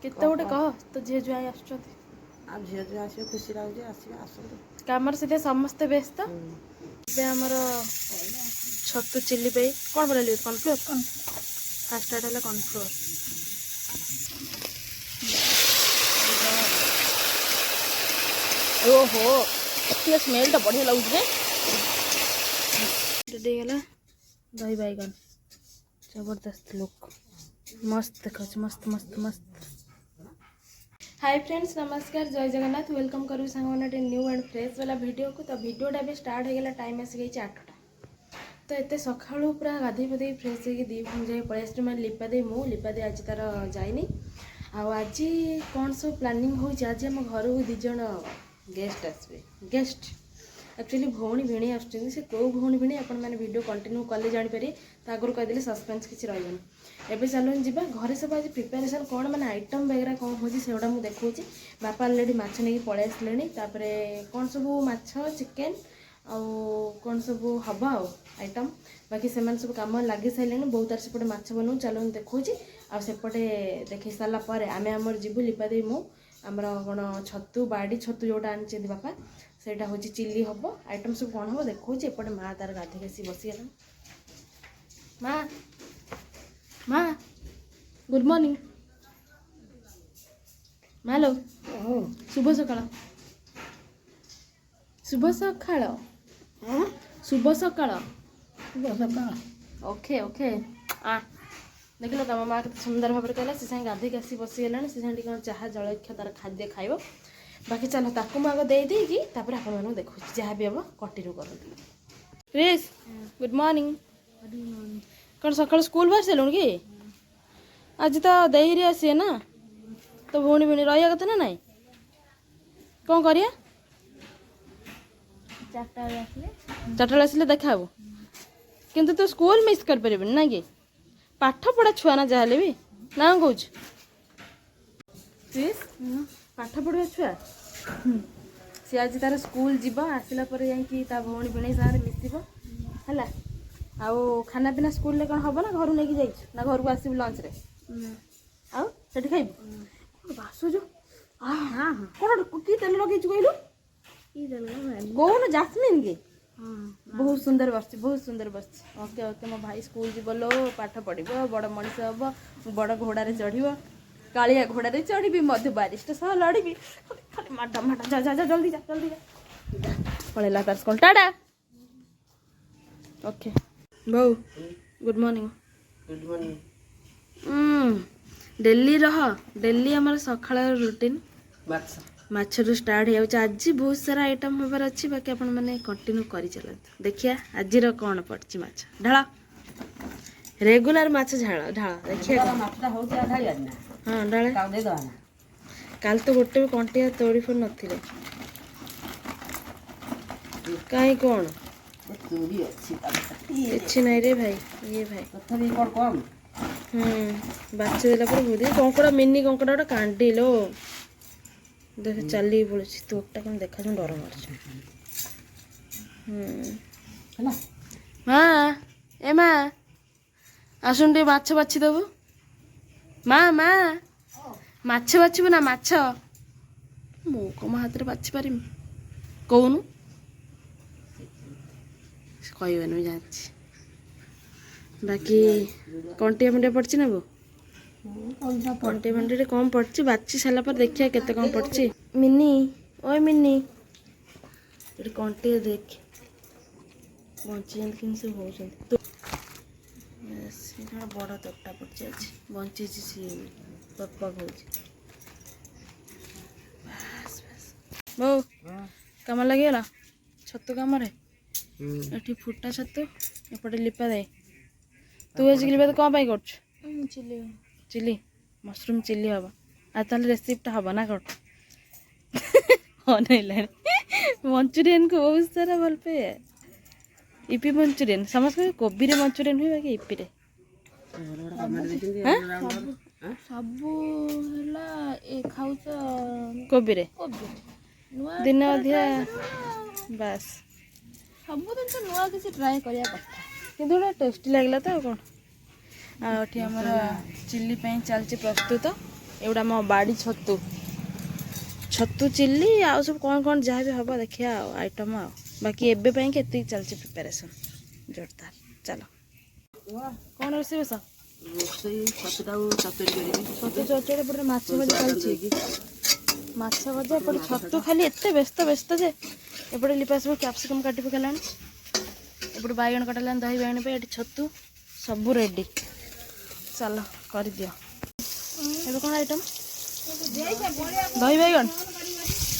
କେତେ ଗୋଟେ କହ ତ ଝିଅ ଜ୍ୱାଇଁ ଆସୁଛନ୍ତି। ଆଉ ଝିଅ ଝିଅ ଆସିବେ ଖୁସି ଲାଗୁଛି ଆସିବେ ଆସନ୍ତୁ। କାମରେ ସେଥିରେ ସମସ୍ତେ ବ୍ୟସ୍ତ। ଏବେ ଆମର ଛତୁ ଚିଲି ପାଇଁ କ'ଣ ବନେଇଲି କର୍ଣ୍ଣଫ୍ଲୋର ଫାଷ୍ଟ ଷ୍ଟାର୍ଟ ହେଲା କର୍ଣ୍ଣଫ୍ଲୋର। ଓହୋ ସ୍ମେଲଟା ବଢ଼ିଆ ଲାଗୁଛି ରେ। ରେଡ଼ି ହେଇଗଲା ଦହି ବାଇଗଣ ଜବରଦସ୍ତ ଲୁକ୍ मस्त देखा मस्त मस्त मस्त। हाय फ्रेंड्स नमस्कार जय जगन्नाथ वेलकम करूँ सांगे न्यू एंड फ्रेश वाला वीडियो को। तो वीडियोटा भी स्टार्ट हो गला टाइम आसी गई 8टा। तो एत सका पूरा गाधे पाधे फ्रेश होगी 2 दिन जाए पलि आस मैं लिपा दे लिपा दे आज तार जाइनी आज कौन सब प्लानिंग हो आज आम घर को 2 जन गेस्ट आसवे गेस्ट एक्चुअली भौणी भिणी आसुच्चंदी से कौ भौणी भिणी आपण मैंने वीडियो कंटिन्यू कले जानीपारे तो आगुरी कहीदेली सस्पेंस किसी रही एवं चलुन जी घरे सब आज प्रिपेरेसन कौन मैंने आइटम वगैरह कौन हो सेगुड़ा मुझे देखा बापा अलरेडी माछ नहीं पलि आसे कौन सब माछ चिकेन आउ कौन सब हम आइटम बाकी से सब कम लगे सारे बहुत तार सेपटे माछ बनऊ चलुन देखा आसेपटे देख सारापर आम आमर जीवु लिपा दे मु आमर कौन छतु बाड़ी छतु जोटा आनी बापा सेटा हूँ चिली हम आइटम सब कौन हम देखा एपटे माँ तार गाधे आसी बसीगला माँ माँ गुड मॉर्निंग मालो शुभ सकाळ शुभ सकाळ शुभ सकाळ ओके ओके आ देख लो तुम माँ के सुंदर भाव में कहला से गाधे आसी बसीगला से कौन चाह जलखिया तार खाद्य खाइब बाकी चलो ताकू आग दे देगी आप देखो जहाँ भी हम कंटिन्यू कर क्रिस गुड मॉर्निंग कौन सकाल स्कूल बाहर सारे कि आज तो देरी आसीए ना तो भौणी भौणी रहा कथा ना नाई कौन करिया 4टा आसिले देखा किंतु तू स्कूल मिस कर पारिबनि ना कि पाठ पढ़ा छुआ ना जहाँ भी ना कौच पाठ पढ़ा छुआ सी आज तार स्कूल जीव आसला जा भौणी भौणी सारे मिसब है आउ खाना पीना स्कूल में कौन हम ना घर नहीं जाइए ना घर को आसबू लंच रे आउ सेठी खाइबू बासुज कौन कि तेल लगे कहलु कौन जास्मिन के बहुत सुंदर बस ओके ओके मो भाई स्कूल जीव लो पाठ पढ़ो बड़ मनीष हम बड़ घोड़े चढ़ कालिया घोड़े चढ़ी मधु बारिश सह लड़ी खाली माटा माटा जा जा जा जल्दी जा पड़ेगा तार स्कूल टाटा ओके बो गुड मॉर्निंग डेली डेली आम सकाळ रूटीन माछ रू स्टार्ट हो आज बहुत सारा आइटम हबार अच्छी बाकी आपण मैंने कंटिन्यू कर चलते देखिया आज कौन पड़ी माछ ढाल रेगुलर माछ झाड़ ढाल देखिए हाँ ढाल काल तो गोटे भी कंटिया तोड़ी फोड़ नथिले कहीं कौन अच्छी नहीं रे भाई ये भाई बाची देला पर बहुत कंकड़ा मिनी कंकड़ा गोटे कांडिलो देख चली पड़े तोटा कम देखा डर मार माँ ए माँ आसुन टे माछ बाछि देबु माँ माँ माछ बाछबु ना माछ मो कम हाथ में बाछि पारिम कौन कहबन मुझे जानी बाकी कंटिया फंटिया पड़ी ना वो कंटिया फंटिया कम पड़ी बाची सारा पर देखिए केते कम पड़ी मिनी ओए मिनी कंटिया देख बंची सब हो बड़ तोटा पड़ी आज बंची सी पक हो बो कम लगे छतु कम ये फुटा छतु एपटे लिपा दे तू आज लिपा दे कौन कर चिली मशरूम चिली हम आज ताल रेसिपीटा हम ना कौन अनैला मंचूरियन को बहुत सारा भल पे इपी मंचूरियन समस्त कोबी रे मंचूरियन हुए बाकी इपी रे कोबी रे दिन अधिया बस सब दिन नुआ किसी ट्राए करिया कथा किंतु टेस्टी लगला तो कौन आमर चिल्ली चलती प्रस्तुत एगुड़ा मो बाड़ी छतु छतु चिल्ली आउ सब कौन जहाँ भी हम देखिए आइटम बाकी एवं के चलती प्रिपेरेसन जोरदार। चलो कौन रोषे बस ରୋଷେଇ ଛତୁଟାକୁ ଚଚଡ଼ି କରିବି। छतु चचड़े पटे माछ भजा चलती माछ भजा एपटे छतु खाली एत व्यस्त व्यस्त जे एपटे लिपा सब कैप्सिकम काटी पकालानी एपटे बैगण कटालानी दही बैगण पे ये छतु सब रेडी। चल कर दियो एबे कौन आइटम दही बैगण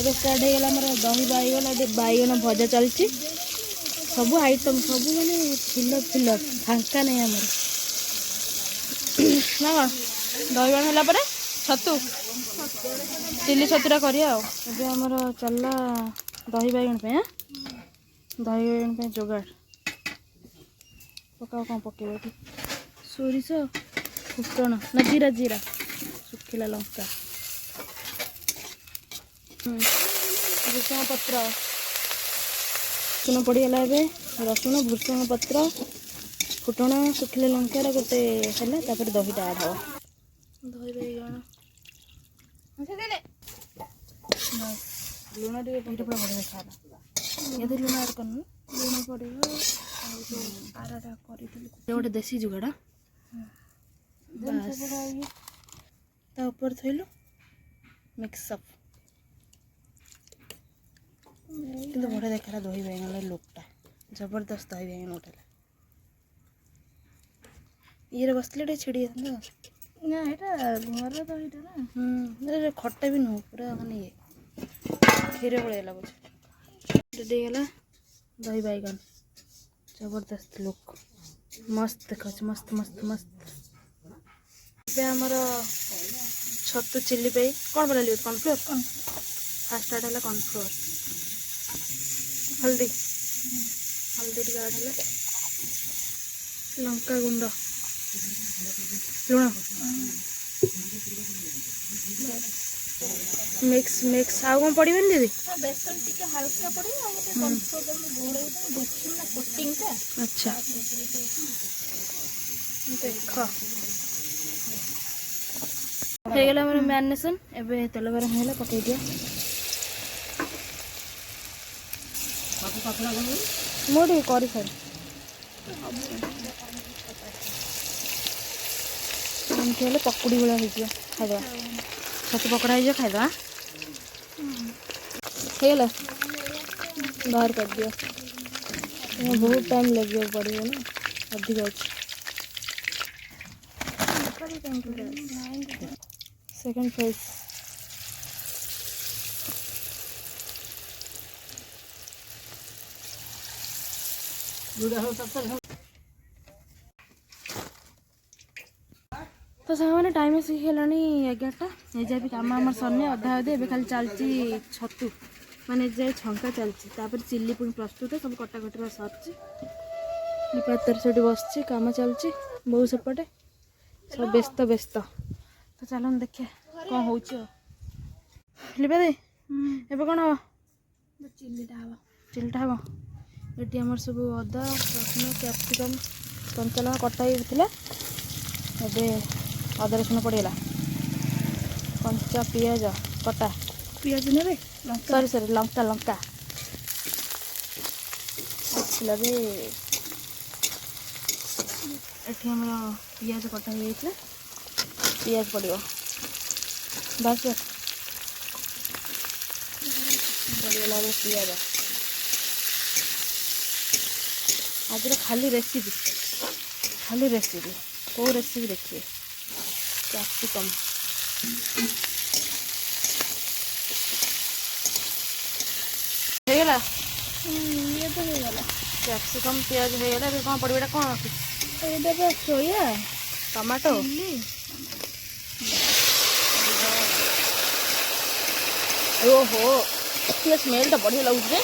एबे स्टार्ट हो गला हमर दही बैगण ये बैगण भजा चलती सब आइटम सब माने फिल फिल फांका नहीं हमर ना कौन दही बैगण होला परे छतु चिल्ली छतुरा करिया एबे हमर चलला दही बैगण पे हां दही बैगण पे जोगाड़ पकाओ कौन पकेबो कि सोरिष फुटण ना जीरा जीरा सुखिला लंका भृषंग पत्र रसुण पड़गला रसुण भृषंग पत्र फुटण सुखिला लंकार गोटे है दहीटा आड हम दही बैगण लुण टे पूरा बढ़िया देखा ये लुण आड कर लुण पड़ेगा आराटा कर गोटे देसी जुगाड़ ऊपर थैलु मिक्सअप कि बढ़िया देखा दही बैगन लुकटा जबरदस्त दही बैगन उठेला ये बसले छिड़ी ना घर दहीटा ना खट्टा भी नुह पूरा माने ये खीर भाई लगुच रेडी गला दही बैगन जबरदस्त लुक मस्त देखा मस्त मस्त मस्त ये आमर छतु चिल्ली पे कौन बोला कॉर्नफ्लोर फास्ट आड है कॉर्नफ्लोर हल्दी हल्दी टी आड है लंका गुंड लुण मिक्स मिक्स आउ कौन पड़े दीदी बेसन टिके हल्का पड़े कोटिंग टा अच्छा देख हो गला मोर मैरिनेशन एबे तेल गरम होला पकई दिया मोटी कर सारी एमती हेल्ले पकुड़ी भाया हो खाईदे छतु पकड़ा हो खाईदे होगला बाहर कर दिया बहुत टाइम लगे पड़ेगा ना अधिक अच्छे सेकंड फेज तो सामने टाइम आसिकलानी 11टा ये भी कम आम सरने अधा अधे ए खाली चलती छतु माने जे छंका चलती चिल्ली पुणी प्रस्तुत सब कटाकटी सर पातर से बस कम चलती बहु सेपटे सब व्यस्त व्यस्त तो चलो देखिए कौन हो लिपा दे एबे कौन हम चिल्लीटा हम ये आम सब अदा रसुण कैप्सिकम कंचा लंका कटा होता एबे अदा रसुण पड़ेगा कंचा पियाज कटा पियाज ने सॉरी सॉरी लंका लंका एठी हमर पियाज कटा हो जाइए पियाज पड़ो बस बस पड़गला पियाज आज खाली रेसिपी कौ रेसिपी देखिए कैप्सिकम होगला ये तो हो गला कैप्सिकम पियाज होगला कौन पड़े कौन ये सोया टमाटो ओहो ये स्मेल तो बढ़िया लगुचे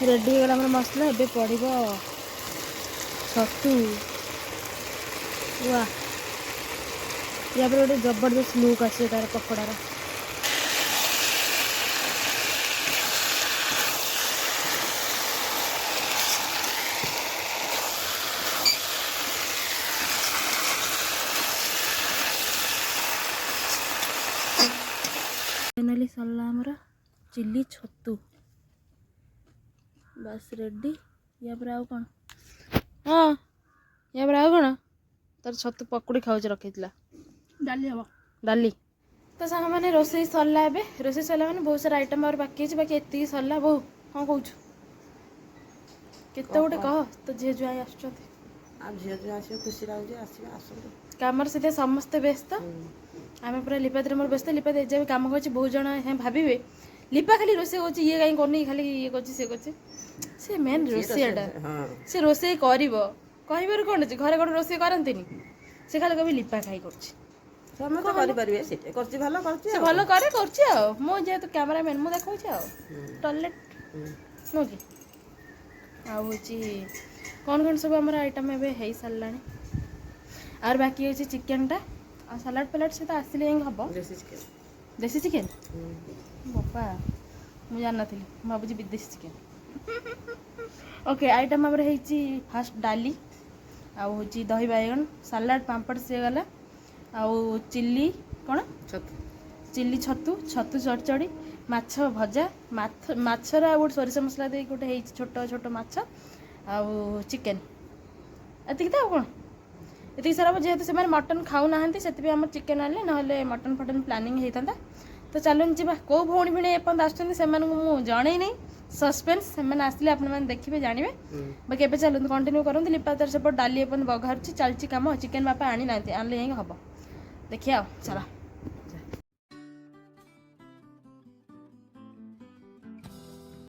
रेडी होगा हमारा मसला एबे पड़ो छतु वाह या पर गोटे जबरदस्त लुक आसे तार पकड़ार ଚିଲି ଛତୁ ବାସ୍ ରେଡ଼ି। ୟା ପରେ ଆଉ କ'ଣ? ହଁ ୟା ପରେ ଆଉ କ'ଣ? ତାର ଛତୁ ପକୁଡ଼ି ଖାଉଛି ରଖିଥିଲା। ଡାଲି ହବ। ଡାଲି ତ ସାଙ୍ଗମାନେ ରୋଷେଇ ସରିଲା। ଏବେ ରୋଷେଇ ସରିଲା ମାନେ ବହୁତ ସାରା ଆଇଟମ୍ ଆହୁରି ବାକି ଅଛି। ବାକି ଏତିକି ସରିଲା। ବୋଉ କ'ଣ କହୁଛୁ? କେତେ ଗୋଟେ କହ। ତ ଝିଅ ଜ୍ୱାଇଁ ଆସୁଛନ୍ତି। ଆଉ ଝିଅ ଝିଅ ଆସିବ, ଖୁସି ଲାଗୁଛି, ଆସିବେ ଆସନ୍ତୁ। କାମରେ ସେଥିପାଇଁ ସମସ୍ତେ ବ୍ୟସ୍ତ। ଆମେ ପୁରା ଲିପାଦିରେ ମୋର ବ୍ୟସ୍ତ। ଲିପା ଯେ ବି କାମ କରୁଛି ବହୁତ ଜଣ ଭାବିବେ ଲିପା ଖାଲି ରୋଷେଇ କରୁଛି, ଇଏ କାହିଁ କରୁନି, ଖାଲି ଇଏ କରୁଛି ସିଏ କରୁଛି। ସେ ମେନ୍ ରୋଷେଇଟା। ସେ ରୋଷେଇ କରିବ, କହିବାରୁ କ'ଣ ଅଛି? ଘରେ ଗୋଟେ ରୋଷେଇ କରନ୍ତିନି? ସେ ଖାଲି କହିବି ଲିପା ଖାଇ କରୁଛି। ସମସ୍ତେ କରିପାରିବେ, ସେଇଟା କରୁଛି ଭଲ କରୁଛି। ସେ ଭଲ କରେ କରୁଛି ଆଉ। ମୁଁ ଯେହେତୁ କ୍ୟାମେରାମ୍ୟାନ୍ ମୁଁ ଦେଖାଉଛି ଆଉ ଟଲେଟ୍ ନୁହଁ କି? ଆଉ ହେଉଛି କ'ଣ କ'ଣ ସବୁ ଆମର ଆଇଟମ୍ ଏବେ ହେଇସାରିଲାଣି। ଆଉ ବାକି ଅଛି ଚିକେନ୍ଟା ଆଉ ସାଲାଡ଼ ଫାଲାଡ଼ ସେ ତ ଆସିଲେ ଯାଇକି ହେବ। ଦେଶୀ ଚିକେନ୍ ବାପା ମୁଁ ଜାଣିନଥିଲି, ମୁଁ ଭାବୁଛି ବିଦେଶୀ ଚିକେନ୍। ଓକେ ଆଇଟମ୍ ଆମର ହେଇଛି ଫାଷ୍ଟ ଡାଲି, ଆଉ ହେଉଛି ଦହି ବାଇଗଣ, ସାଲାଡ଼, ପାମ୍ପଡ଼ ସିଏ ଗଲା, ଆଉ ଚିଲି କ'ଣ ଚିଲି ଛତୁ, ଛତୁ ଚଡ଼ଚଡ଼ି, ମାଛ ଭଜା, ମାଛର ଆଉ ଗୋଟେ ସୋରିଷ ମସଲା ଦେଇକି ଗୋଟେ ହେଇଛି ଛୋଟ ଛୋଟ ମାଛ, ଆଉ ଚିକେନ୍। ଏତିକି ତ ଆଉ କ'ଣ? ଏତିକି ସାରା ହେବ। ଯେହେତୁ ସେମାନେ ମଟନ୍ ଖାଉନାହାନ୍ତି ସେଥିପାଇଁ ଆମର ଚିକେନ୍ ଆଣିଲେ, ନହେଲେ ମଟନ୍ ଫଟନ୍ ପ୍ଲାନିଂ ହେଇଥାନ୍ତା। ତ ଚାଲୁନି ଯିବା। କେଉଁ ଭଉଣୀ ଭିଣୀ ଏପର୍ଯ୍ୟନ୍ତ ଆସୁଛନ୍ତି ସେମାନଙ୍କୁ ମୁଁ ଜଣେଇନି, ସସ୍ପେନ୍ସ। ସେମାନେ ଆସିଲେ ଆପଣମାନେ ଦେଖିବେ ଜାଣିବେ। ବାକି ଏବେ ଚାଲନ୍ତୁ କଣ୍ଟିନ୍ୟୁ କରନ୍ତୁ। ଲିପା ତାର ସେପଟେ ଡାଲି ଏପର୍ଯ୍ୟନ୍ତ ବଘାରୁଛି, ଚାଲିଛି କାମ। ଚିକେନ୍ ବାପା ଆଣିନାହାନ୍ତି, ଆଣିଲେ ଯାଇକି ହେବ। ଦେଖିବା ଆଉ ଚାଲ।